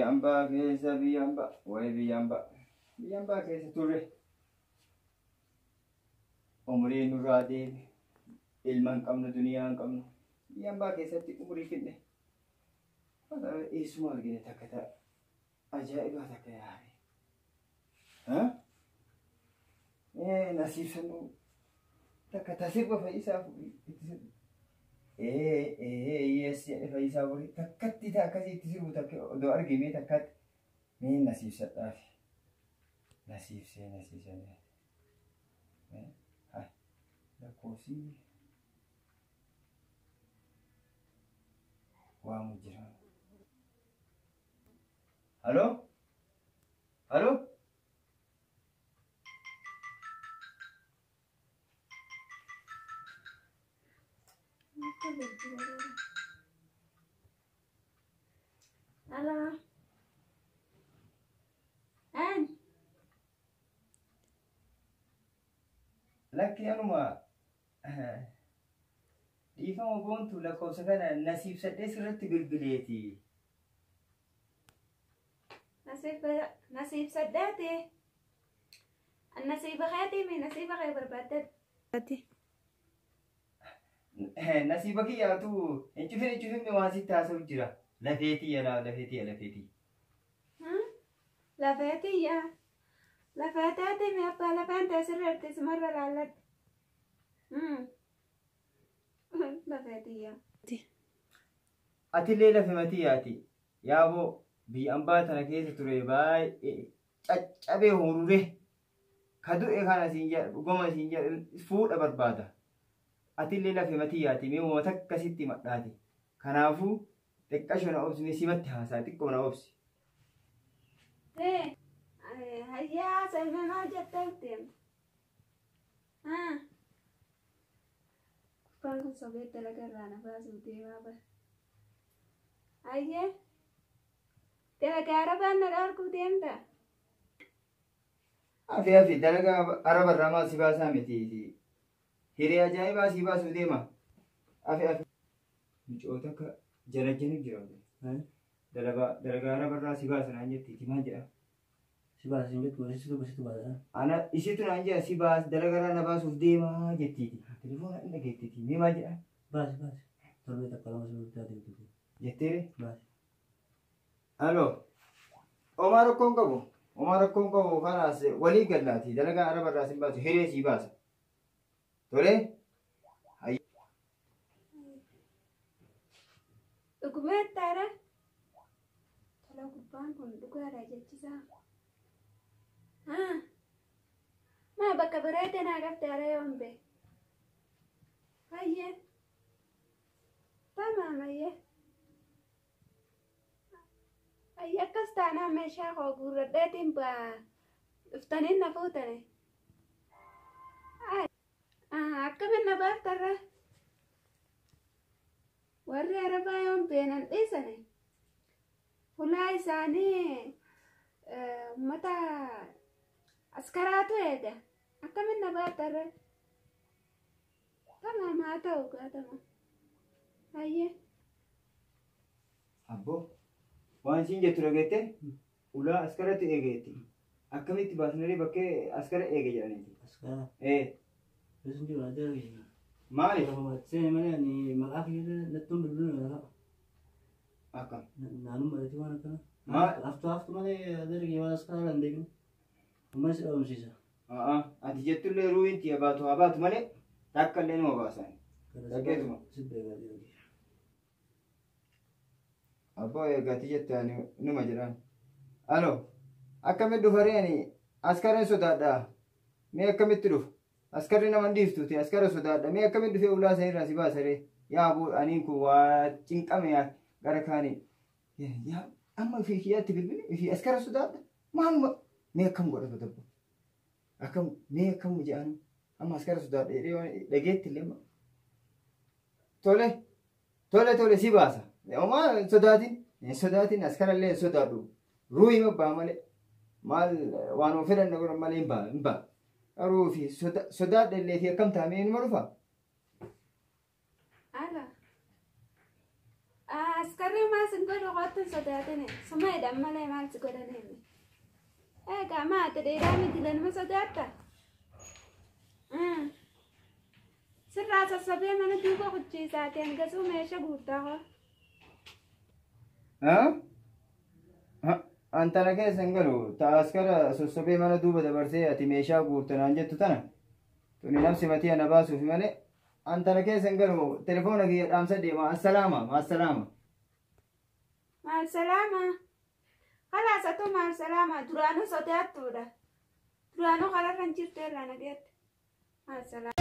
Biyamba keessa biyamba. Way biyamba. Biyamba keessa turre. Umrii nurraa deebi. Ilmaan qabnu duniyaa hin qabnu. Biyamba keessatti umrii finne. Isuma argine takka ta'a. Ajaa'iba takka yaari. Nasiib sanuu takka tasirba fayyisaaf yes fayyisaa borii takkatti ta'a akkasii itti sirbu takka odoo argimee takkatti mee nasiib sadhaaf. Nasiib nasiib hai lakkoofsi waamu jira. Halo? Halo? Halo. An. Lakki anuma dhiifama boontu lakkoofsa kana nasiib sadhee sirratti bilbileeti. Nasiib saddeeti. Nasiiba keetii mi nasiiba kee barbaadde. Nasiiba kiyyaatu hin cufin waan sitti haasa'u jira. Lafeetii lafeetii. Lafeetii mi abbaa lafeen teessirreetti simarra laalladhe. Lafeetii. Atillee lafe matiyyaati. Yaaboo biyyambaa tana keessa ture baay'ee caccabee horure. Ka du'e kana siin jedha dhugama siin jedha fuudha barbaada. Atillee lafe matiyyaati mee uummata akkasitti madhaati. Kanaafuu xiqqasho na obsi simatti haasaa xiqqoo na obsi. Hayyaa salme maal jetteetti? Kubbaan kun sobee dalagarraa na baasuu deemaa bara. Hayyee dalagaa arabaan na dhaalkuu deemta? Afi dalagaa arabarraa maal si baasaa miti. Hiree ajaa'ibaa si baasuu deema. Afi. Micoota akka jalajjanii jira. Dalagaa arabarraa si baasan aan jettiiti maal jedhama? Si baasin jettu isitu baasa. Ana isitu naan jedha si baas dalagaa na baasuuf deemaa jettiiti. Telefoona inni geettiiti mee maal jedha? Baasi. Torbee takka lama sibiilota adeemtuuti. Jetteere? Baasi. Aloo. Omaa rakkoon qabu. Omaa rakkoon qabu kanaas walii gallaati. Dalagaa arabarraa si baasu hiree si baasa. Tolee? Dhugumeettaadha. Tola gubbaan kun dhugaadha jechisaa. Maa bakka bareedee naa qabdaadha yoon bee. Hayyee. Tamaamayyee. Hayyee akkas taanaa meeshaa koo guurradheetiin dhuftaniin na fuutane. Akkamiin na baaftarra? Warri arabaa yoon beenan dhiisane. Fulaa isaanii uummata askaraatu eega. Akkamiin na baaftarra? Tamaamaa ta'u gaatama. Hayyee. Abbo waan siin jettu dhageette ulaa askaratti eegeetti. Akkamitti baasnaree bakkee askara eege jedhaniiti. Askara. Bisun jiru ada lagi. Maali? Saya mana ni maaf ya letum dulu ya. Akkam. Nanu berarti mana kan? Maal? Mana ada lagi mana sekarang deh. Masih om sisa. Ati jettullee ruuinti abaatu malee takka illee numa baasan. Dhaggeetuma. Sebentar lagi. Abbaa eeggatti jettaan numa jedhan. Aloo akkamitti dhufareeni askareen sodaadhaa. Mee akkamitti dhufu? Askarri nama dhiiftuuti askara sodaadha. Mee akkamitti dhufee ulaa isaa irraa si baasaree? Yaa aboo aniin kun waa cinqame gara kaanii. Yaa amma fi kiyyaatti bilbili fi askara sodaadha. Maaluma mee akkam godhata dabbo? Akkam mee akkam jedhanu amma askara sodaadha jedhee dhageetti illee ma. Tole si baasa. Omaa sodaatiin askara illee sodaadhu. Ruuyi mabbaa malee maal waan of fedhan godhan malee hin baa. Garuu fi sodaadha illee fi akkam taa'amee numa dhufa. Ala. Askar warri maas hin godhu qottun sodaatine suma jedhan malee maal si godhaneemi eegaa maate dheeraa miti lanuma sodaatta sirraa sassabee mana duuba kuchiisaati hangasuu meeshaa guuttaa hoo antana keessan galu taaskara sossobee mana duuba dabarsee ati meeshaa guurtanaan jettu tana tuni namsi matii ana baasuuf malee antana keessan galu telefoona kiyya dhaamsa deema assalaama maal salaama khalaas atu maal salaama duraanuu sodaattuudha duraanuu kararran jirteerraa nageette maal salaama